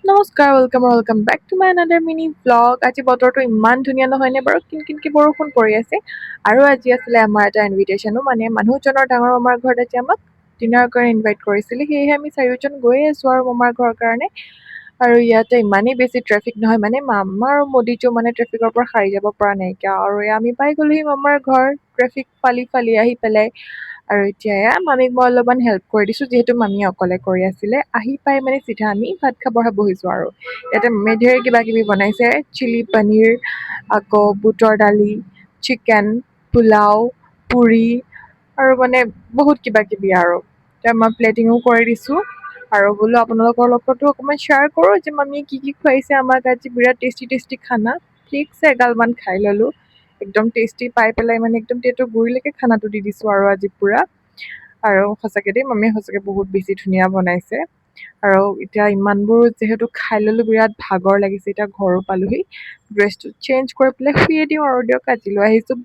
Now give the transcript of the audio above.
নমস্কাৰ, welcome back to my another mini vlog. আজি বতৰটো ইমান ধুনীয়া নহয়নে বাৰু? কিনকিনকে বৰষুণ পৰি আছে। আৰু আজি আছিলে আমাৰ এটা ইনভিটেশ্যনো, মানে মানুহজনৰ ডাঙৰ মামাৰ ঘৰত আজি আমাক ডিনাৰৰ কাৰণে ইনভাইট কৰিছিলে। সেয়েহে আমি চাৰিওজন গৈয়ে আছোঁ আৰু মামাৰ ঘৰৰ কাৰণে। আৰু ইয়াতে ইমানেই বেছি ট্ৰেফিক নহয়, মানে মামা আৰু মদিটো মানে ট্ৰেফিকৰ পৰা সাৰি যাব পৰা নাইকিয়া। আৰু আমি পাই গ'লোহি মামাৰ ঘৰ, ট্ৰেফিক ফালি ফালি আহি পেলাই। আৰু এতিয়া মামীক মই অলপমান হেল্প কৰি দিছোঁ, যিহেতু মামী অকলে কৰি আছিলে। আহি পাই মানে চিধা আমি ভাত খাবহে বহিছোঁ আৰু। ইয়াতে মামীয়ে ধেৰ কিবা কিবি বনাইছে, চিলি পনীৰ, আকৌ বুটৰ দালি, চিকেন, পোলাও, পুৰি আৰু মানে বহুত কিবা কিবি আৰু। এতিয়া মই প্লেটিঙো কৰি দিছোঁ। আৰু বোলো আপোনালোকৰ লগতো অকণমান শ্বেয়াৰ কৰোঁ যে মামীয়ে কি কি খুৱাইছে আমাক আজি। বিৰাট টেষ্টি টেষ্টি খানা, ঠিকছে এগালমান খাই ল'লোঁ। একদম টেষ্টি পাই পেলাই মানে একদম পেটৰ গুৰিলৈকে খানাটো দি দিছোঁ আৰু আজি পুৰা। আৰু সঁচাকে দেই, মামীয়ে সঁচাকে বহুত বেছি ধুনীয়া বনাইছে। আৰু এতিয়া ইমানবোৰ যিহেতু খাই ল'লোঁ, বিৰাট ভাগৰ লাগিছে। এতিয়া ঘৰো পালোহি, ড্ৰেছটো চেঞ্জ কৰি পেলাই শুইয়ে দিওঁ আৰু দিয়ক, আজিলৈ আহিছোঁ।